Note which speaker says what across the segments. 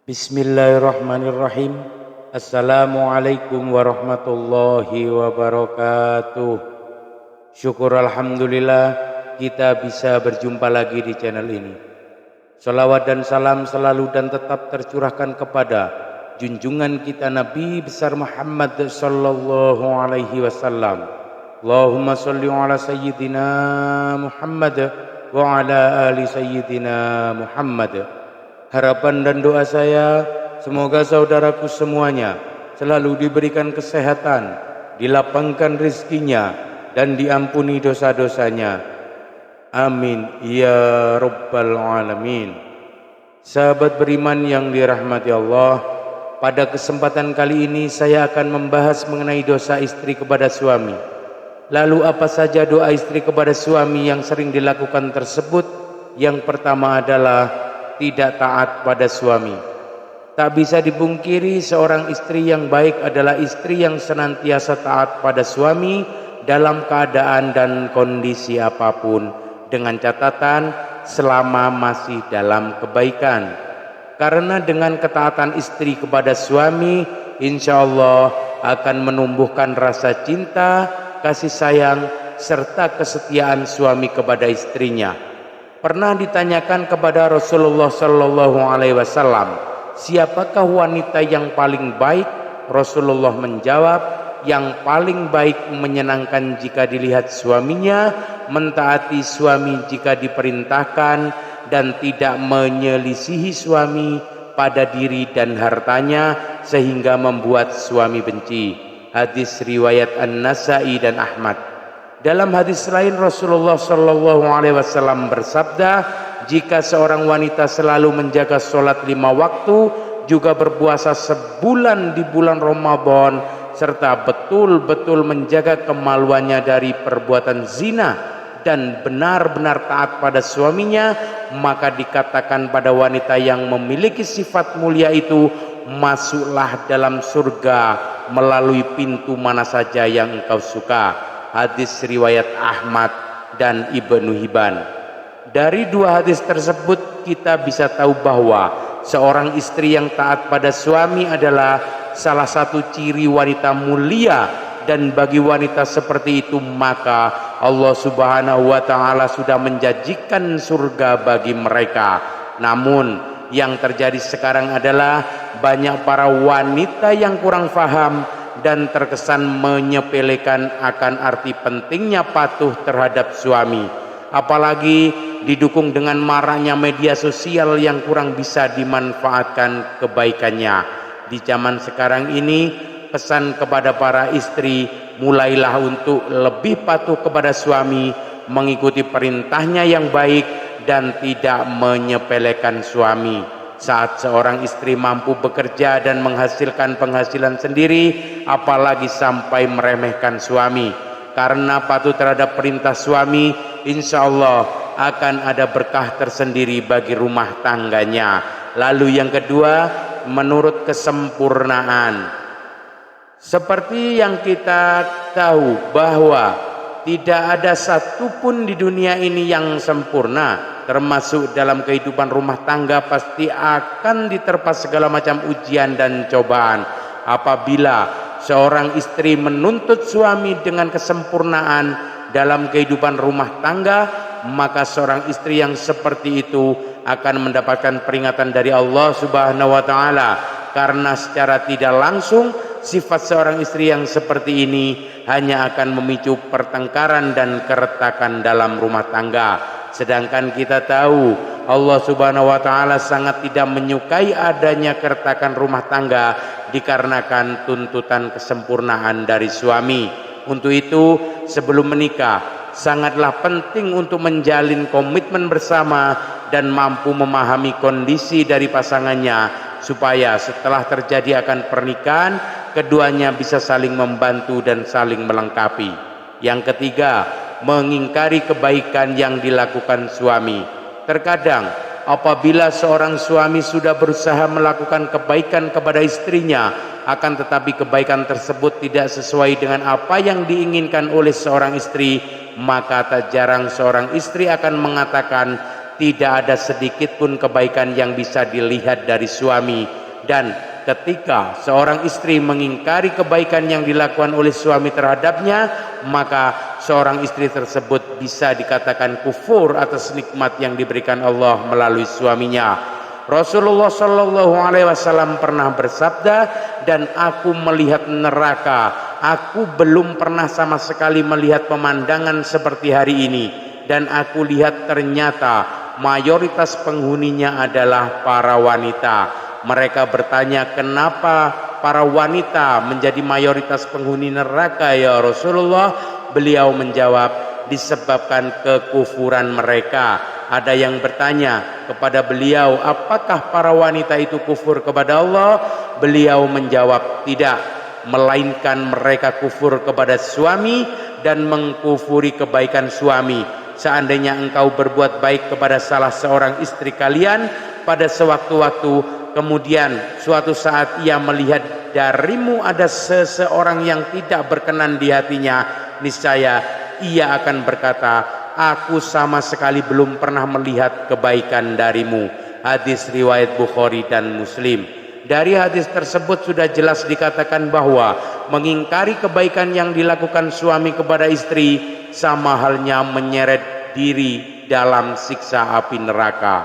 Speaker 1: Bismillahirrahmanirrahim. Assalamualaikum warahmatullahi wabarakatuh. Syukur alhamdulillah kita bisa berjumpa lagi di channel ini. Salawat dan salam selalu dan tetap tercurahkan kepada junjungan kita Nabi besar Muhammad sallallahu alaihi wasallam. Allahumma sholli ala sayyidina Muhammad wa ala ali sayyidina Muhammad. Harapan dan doa saya, semoga saudaraku semuanya selalu diberikan kesehatan, dilapangkan rezekinya, dan diampuni dosa-dosanya. Amin ya rabbal alamin. Sahabat beriman yang dirahmati Allah, pada kesempatan kali ini saya akan membahas mengenai dosa istri kepada suami. Lalu apa saja doa istri kepada suami yang sering dilakukan tersebut? Yang pertama adalah tidak taat pada suami. Tak bisa dipungkiri seorang istri yang baik adalah istri yang senantiasa taat pada suami dalam keadaan dan kondisi apapun, dengan catatan selama masih dalam kebaikan. Karena dengan ketaatan istri kepada suami, insya Allah akan menumbuhkan rasa cinta, kasih sayang, serta kesetiaan suami kepada istrinya. Pernah ditanyakan kepada Rasulullah sallallahu alaihi wasallam, siapakah wanita yang paling baik? Rasulullah menjawab, yang paling baik menyenangkan jika dilihat suaminya, mentaati suami jika diperintahkan, dan tidak menyelisihi suami pada diri dan hartanya sehingga membuat suami benci. Hadis riwayat An-Nasa'i dan Ahmad. Dalam hadis lain Rasulullah sallallahu alaihi wasallam bersabda, jika seorang wanita selalu menjaga sholat 5 waktu, juga berpuasa sebulan di bulan Ramadan, serta betul-betul menjaga kemaluannya dari perbuatan zina dan benar-benar taat pada suaminya, maka dikatakan pada wanita yang memiliki sifat mulia itu, masuklah dalam surga melalui pintu mana saja yang engkau suka. Hadis riwayat Ahmad dan Ibnu Hibban. Dari dua hadis tersebut kita bisa tahu bahwa seorang istri yang taat pada suami adalah salah satu ciri wanita mulia, dan bagi wanita seperti itu maka Allah Subhanahu wa taala sudah menjanjikan surga bagi mereka. Namun yang terjadi sekarang adalah banyak para wanita yang kurang paham dan terkesan menyepelekan akan arti pentingnya patuh terhadap suami, apalagi didukung dengan maraknya media sosial yang kurang bisa dimanfaatkan kebaikannya. Di zaman sekarang ini, pesan kepada para istri, mulailah untuk lebih patuh kepada suami, mengikuti perintahnya yang baik dan tidak menyepelekan suami. Saat seorang istri mampu bekerja dan menghasilkan penghasilan sendiri, apalagi sampai meremehkan suami. Karena patuh terhadap perintah suami, insya Allah akan ada berkah tersendiri bagi rumah tangganya. Lalu yang kedua, menurut kesempurnaan. Seperti yang kita tahu bahwa tidak ada satupun di dunia ini yang sempurna, termasuk dalam kehidupan rumah tangga pasti akan diterpa segala macam ujian dan cobaan. Apabila seorang istri menuntut suami dengan kesempurnaan dalam kehidupan rumah tangga, maka seorang istri yang seperti itu akan mendapatkan peringatan dari Allah Subhanahu wa taala, karena secara tidak langsung sifat seorang istri yang seperti ini hanya akan memicu pertengkaran dan keretakan dalam rumah tangga. Sedangkan kita tahu Allah Subhanahu wa taala sangat tidak menyukai adanya keretakan rumah tangga dikarenakan tuntutan kesempurnaan dari suami. Untuk itu, sebelum menikah sangatlah penting untuk menjalin komitmen bersama dan mampu memahami kondisi dari pasangannya, supaya setelah terjadi akan pernikahan, keduanya bisa saling membantu dan saling melengkapi. Yang ketiga, mengingkari kebaikan yang dilakukan suami. Terkadang apabila seorang suami sudah berusaha melakukan kebaikan kepada istrinya, akan tetapi kebaikan tersebut tidak sesuai dengan apa yang diinginkan oleh seorang istri, maka tak jarang seorang istri akan mengatakan, tidak ada sedikit pun kebaikan yang bisa dilihat dari suami. Dan ketika seorang istri mengingkari kebaikan yang dilakukan oleh suami terhadapnya, maka seorang istri tersebut bisa dikatakan kufur atas nikmat yang diberikan Allah melalui suaminya. Rasulullah Shallallahu Alaihi Wasallam pernah bersabda, dan aku melihat neraka, aku belum pernah sama sekali melihat pemandangan seperti hari ini, dan aku lihat ternyata mayoritas penghuninya adalah para wanita. Mereka bertanya, kenapa para wanita menjadi mayoritas penghuni neraka ya Rasulullah? Beliau menjawab, disebabkan kekufuran mereka. Ada yang bertanya kepada beliau, apakah para wanita itu kufur kepada Allah? Beliau menjawab, tidak, melainkan mereka kufur kepada suami dan mengkufuri kebaikan suami. Seandainya engkau berbuat baik kepada salah seorang istri kalian pada sewaktu-waktu, kemudian suatu saat ia melihat darimu ada seseorang yang tidak berkenan di hatinya, niscaya ia akan berkata, aku sama sekali belum pernah melihat kebaikan darimu. Hadis riwayat Bukhari dan Muslim. Dari hadis tersebut sudah jelas dikatakan bahwa mengingkari kebaikan yang dilakukan suami kepada istri sama halnya menyeret diri dalam siksa api neraka.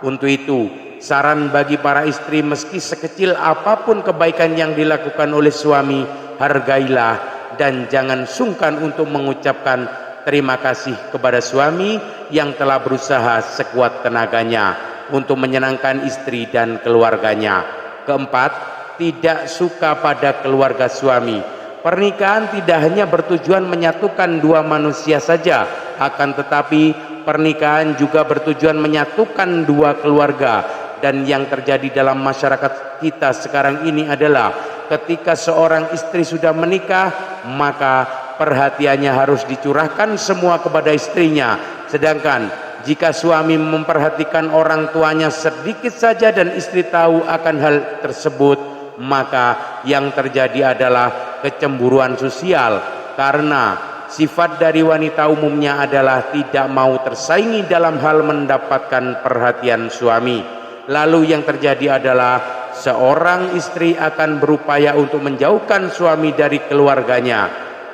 Speaker 1: Untuk itu, saran bagi para istri, meski sekecil apapun kebaikan yang dilakukan oleh suami, hargailah dan jangan sungkan untuk mengucapkan terima kasih kepada suami yang telah berusaha sekuat tenaganya untuk menyenangkan istri dan keluarganya. Keempat, tidak suka pada keluarga suami. Pernikahan tidak hanya bertujuan menyatukan dua manusia saja, akan tetapi pernikahan juga bertujuan menyatukan dua keluarga. Dan yang terjadi dalam masyarakat kita sekarang ini adalah ketika seorang istri sudah menikah, maka perhatiannya harus dicurahkan semua kepada istrinya. Sedangkan jika suami memperhatikan orang tuanya sedikit saja dan istri tahu akan hal tersebut, maka yang terjadi adalah kecemburuan sosial, karena sifat dari wanita umumnya adalah tidak mau tersaingi dalam hal mendapatkan perhatian suami. Lalu yang terjadi adalah seorang istri akan berupaya untuk menjauhkan suami dari keluarganya.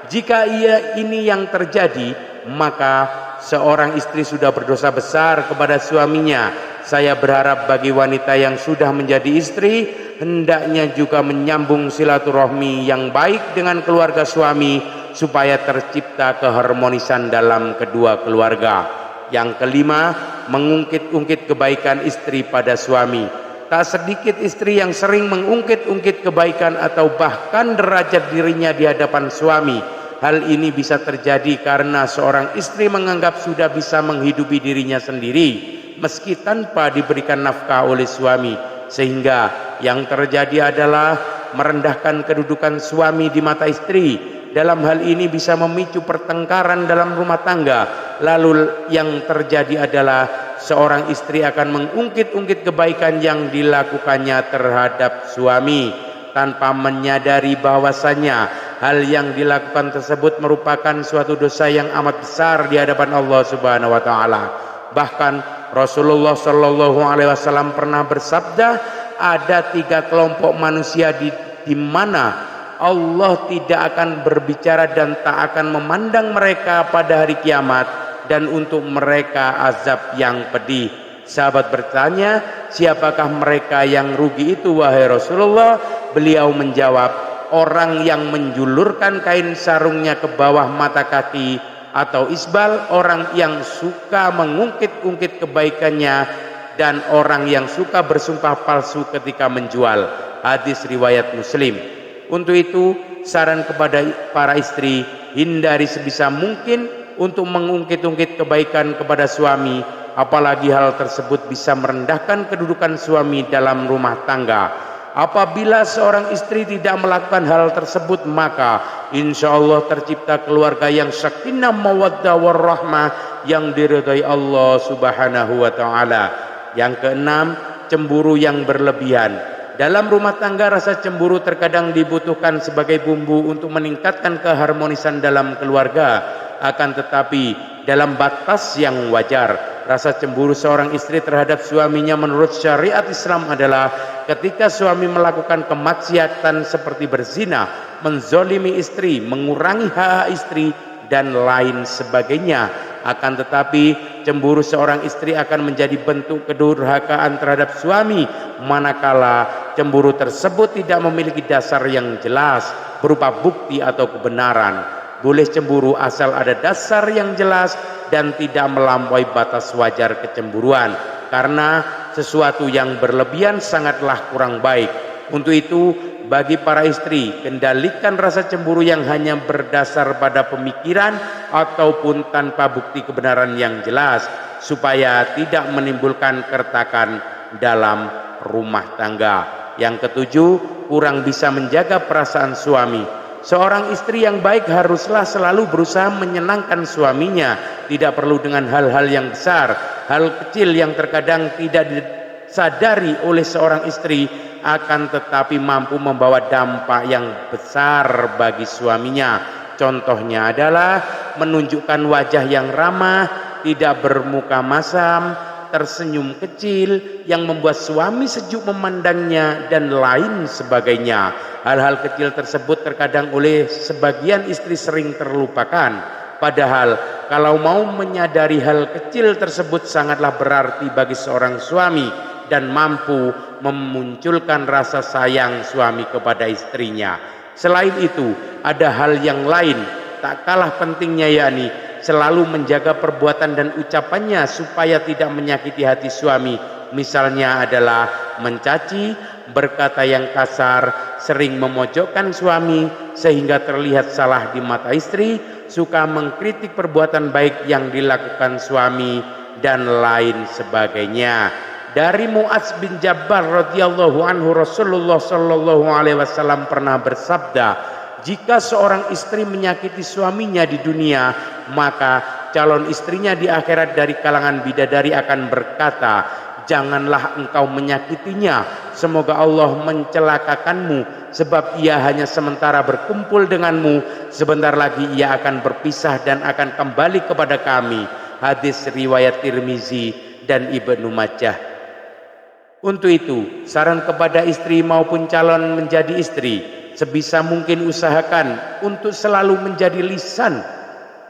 Speaker 1: Jika ini yang terjadi, maka seorang istri sudah berdosa besar kepada suaminya. Saya berharap bagi wanita yang sudah menjadi istri, hendaknya juga menyambung silaturahmi yang baik dengan keluarga suami supaya tercipta keharmonisan dalam kedua keluarga. Yang kelima, mengungkit-ungkit kebaikan istri pada suami. Tak sedikit istri yang sering mengungkit-ungkit kebaikan atau bahkan derajat dirinya di hadapan suami. Hal ini bisa terjadi karena seorang istri menganggap sudah bisa menghidupi dirinya sendiri meski tanpa diberikan nafkah oleh suami, sehingga yang terjadi adalah merendahkan kedudukan suami di mata istri. Dalam hal ini bisa memicu pertengkaran dalam rumah tangga. Lalu yang terjadi adalah seorang istri akan mengungkit-ungkit kebaikan yang dilakukannya terhadap suami tanpa menyadari bahwasanya hal yang dilakukan tersebut merupakan suatu dosa yang amat besar di hadapan Allah Subhanahu wa taala. Bahkan Rasulullah Shallallahu Alaihi Wasallam pernah bersabda, ada 3 kelompok manusia di mana Allah tidak akan berbicara dan tak akan memandang mereka pada hari kiamat, dan untuk mereka azab yang pedih. Sahabat bertanya, siapakah mereka yang rugi itu wahai Rasulullah? Beliau menjawab, orang yang menjulurkan kain sarungnya ke bawah mata kaki atau isbal, orang yang suka mengungkit-ungkit kebaikannya, dan orang yang suka bersumpah palsu ketika menjual. Hadis riwayat Muslim. Untuk itu, saran kepada para istri, hindari sebisa mungkin untuk mengungkit-ungkit kebaikan kepada suami, apalagi hal tersebut bisa merendahkan kedudukan suami dalam rumah tangga. Apabila seorang istri tidak melakukan hal tersebut, maka insya Allah tercipta keluarga yang sakinah mawaddah warahmah yang diridhai Allah Subhanahu wa taala. Yang keenam, cemburu yang berlebihan. Dalam rumah tangga, rasa cemburu terkadang dibutuhkan sebagai bumbu untuk meningkatkan keharmonisan dalam keluarga, akan tetapi dalam batas yang wajar. Rasa cemburu seorang istri terhadap suaminya menurut syariat Islam adalah ketika suami melakukan kemaksiatan seperti berzina, menzolimi istri, mengurangi hak istri, dan lain sebagainya. Akan tetapi cemburu seorang istri akan menjadi bentuk kedurhakaan terhadap suami manakala cemburu tersebut tidak memiliki dasar yang jelas berupa bukti atau kebenaran. Boleh cemburu asal ada dasar yang jelas dan tidak melampaui batas wajar kecemburuan, karena sesuatu yang berlebihan sangatlah kurang baik. Untuk itu, bagi para istri, kendalikan rasa cemburu yang hanya berdasar pada pemikiran ataupun tanpa bukti kebenaran yang jelas, supaya tidak menimbulkan keretakan dalam rumah tangga. Yang ketujuh, kurang bisa menjaga perasaan suami. Seorang istri yang baik haruslah selalu berusaha menyenangkan suaminya, tidak perlu dengan hal-hal yang besar, hal kecil yang terkadang tidak disadari oleh seorang istri akan tetapi mampu membawa dampak yang besar bagi suaminya. Contohnya adalah menunjukkan wajah yang ramah, tidak bermuka masam, tersenyum kecil yang membuat suami sejuk memandangnya, dan lain sebagainya. Hal-hal kecil tersebut terkadang oleh sebagian istri sering terlupakan. Padahal kalau mau menyadari hal kecil tersebut sangatlah berarti bagi seorang suami dan mampu memunculkan rasa sayang suami kepada istrinya. Selain itu, ada hal yang lain tak kalah pentingnya, yakni selalu menjaga perbuatan dan ucapannya supaya tidak menyakiti hati suami. Misalnya adalah mencaci, berkata yang kasar, sering memojokkan suami sehingga terlihat salah di mata istri, suka mengkritik perbuatan baik yang dilakukan suami, dan lain sebagainya. Dari Mu'adz bin Jabal radhiyallahu anhu, Rasulullah sallallahu alaihi wasallam pernah bersabda, jika seorang istri menyakiti suaminya di dunia, maka calon istrinya di akhirat dari kalangan bidadari akan berkata, janganlah engkau menyakitinya, semoga Allah mencelakakanmu, sebab ia hanya sementara berkumpul denganmu, sebentar lagi ia akan berpisah dan akan kembali kepada kami. Hadis riwayat Tirmizi dan Ibnu Majah. Untuk itu, saran kepada istri maupun calon menjadi istri, sebisa mungkin usahakan untuk selalu menjadi lisan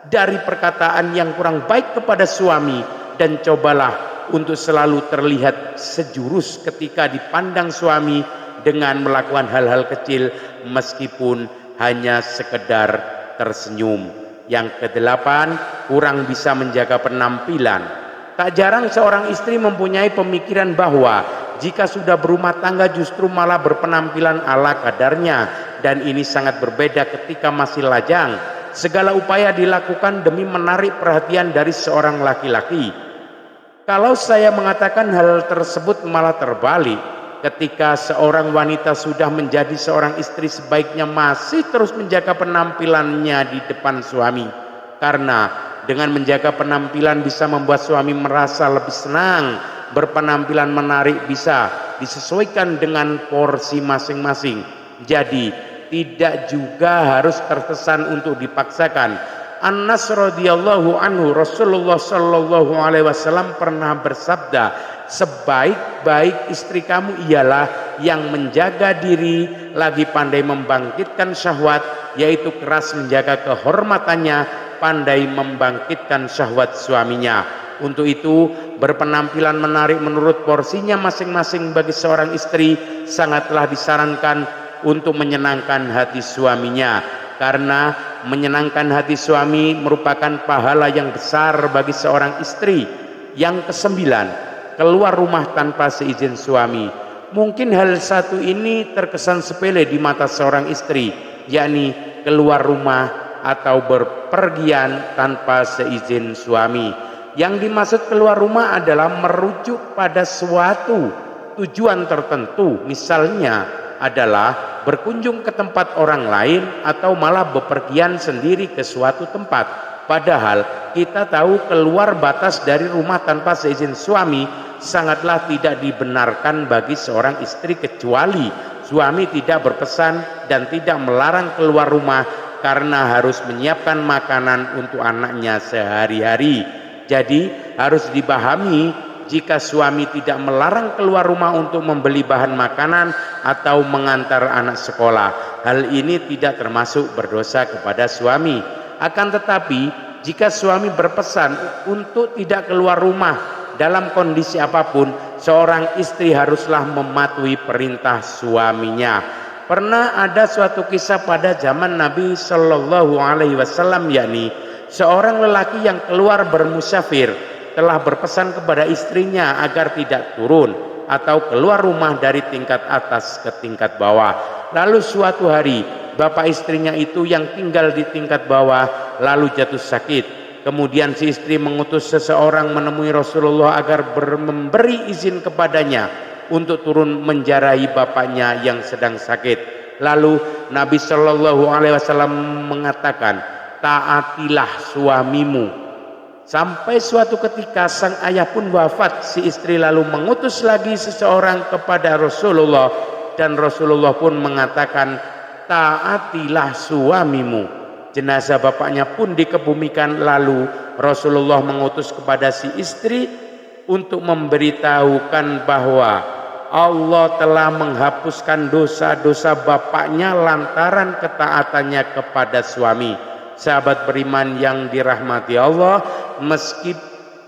Speaker 1: dari perkataan yang kurang baik kepada suami, dan cobalah untuk selalu terlihat sejurus ketika dipandang suami dengan melakukan hal-hal kecil meskipun hanya sekedar tersenyum. Yang kedelapan, kurang bisa menjaga penampilan. Tak jarang seorang istri mempunyai pemikiran bahwa jika sudah berumah tangga justru malah berpenampilan ala kadarnya, dan ini sangat berbeda ketika masih lajang. Segala upaya dilakukan demi menarik perhatian dari seorang laki-laki. Kalau saya mengatakan hal tersebut malah terbalik, ketika seorang wanita sudah menjadi seorang istri sebaiknya masih terus menjaga penampilannya di depan suami, karena dengan menjaga penampilan bisa membuat suami merasa lebih senang. Berpenampilan menarik bisa disesuaikan dengan porsi masing-masing, jadi tidak juga harus terkesan untuk dipaksakan. Anas radhiyallahu anhu, Rasulullah sallallahu alaihi wasallam pernah bersabda, sebaik-baik istri kamu ialah yang menjaga diri lagi pandai membangkitkan syahwat, yaitu keras menjaga kehormatannya, pandai membangkitkan syahwat suaminya. Untuk itu, berpenampilan menarik menurut porsinya masing-masing bagi seorang istri sangatlah disarankan untuk menyenangkan hati suaminya, karena menyenangkan hati suami merupakan pahala yang besar bagi seorang istri. Yang kesembilan, keluar rumah tanpa seizin suami. Mungkin hal satu ini terkesan sepele di mata seorang istri, yakni keluar rumah atau berpergian tanpa seizin suami. Yang dimaksud keluar rumah adalah merujuk pada suatu tujuan tertentu, misalnya adalah berkunjung ke tempat orang lain atau malah bepergian sendiri ke suatu tempat. Padahal kita tahu keluar batas dari rumah tanpa seizin suami sangatlah tidak dibenarkan bagi seorang istri, kecuali suami tidak berpesan dan tidak melarang keluar rumah karena harus menyiapkan makanan untuk anaknya sehari-hari. Jadi harus dipahami, jika suami tidak melarang keluar rumah untuk membeli bahan makanan atau mengantar anak sekolah, hal ini tidak termasuk berdosa kepada suami. Akan tetapi jika suami berpesan untuk tidak keluar rumah dalam kondisi apapun, seorang istri haruslah mematuhi perintah suaminya. Pernah ada suatu kisah pada zaman Nabi Shallallahu Alaihi Wasallam, yakni seorang lelaki yang keluar bermusafir telah berpesan kepada istrinya agar tidak turun atau keluar rumah dari tingkat atas ke tingkat bawah. Lalu suatu hari bapak istrinya itu yang tinggal di tingkat bawah lalu jatuh sakit. Kemudian si istri mengutus seseorang menemui Rasulullah agar memberi izin kepadanya untuk turun menjarahi bapaknya yang sedang sakit. Lalu Nabi Shallallahu Alaihi Wasallam mengatakan, taatilah suamimu. Sampai suatu ketika sang ayah pun wafat, si istri lalu mengutus lagi seseorang kepada Rasulullah, dan Rasulullah pun mengatakan, taatilah suamimu. Jenazah bapaknya pun dikebumikan. Lalu Rasulullah mengutus kepada si istri untuk memberitahukan bahwa Allah telah menghapuskan dosa-dosa bapaknya lantaran ketaatannya kepada suami. Sahabat beriman yang dirahmati Allah, meski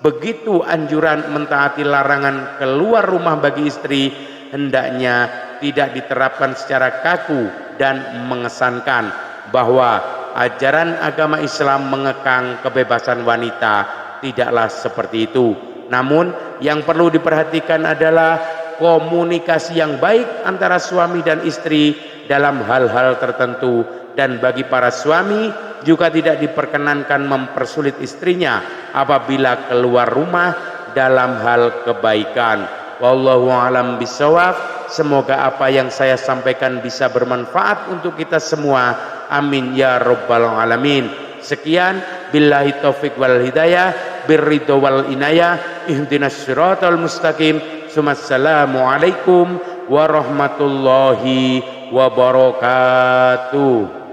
Speaker 1: begitu anjuran mentaati larangan keluar rumah bagi istri hendaknya tidak diterapkan secara kaku dan mengesankan, bahwa ajaran agama Islam mengekang kebebasan wanita. Tidaklah seperti itu. Namun yang perlu diperhatikan adalah komunikasi yang baik antara suami dan istri dalam hal-hal tertentu, dan bagi para suami juga tidak diperkenankan mempersulit istrinya apabila keluar rumah dalam hal kebaikan. Wallahu a'lam bishawab. Semoga apa yang saya sampaikan bisa bermanfaat untuk kita semua. Amin ya rabbal alamin. Sekian, billahi taufik wal hidayah, birridho wal inayah, ihdinas siratal mustaqim. Assalamualaikum warahmatullahi wabarakatuh.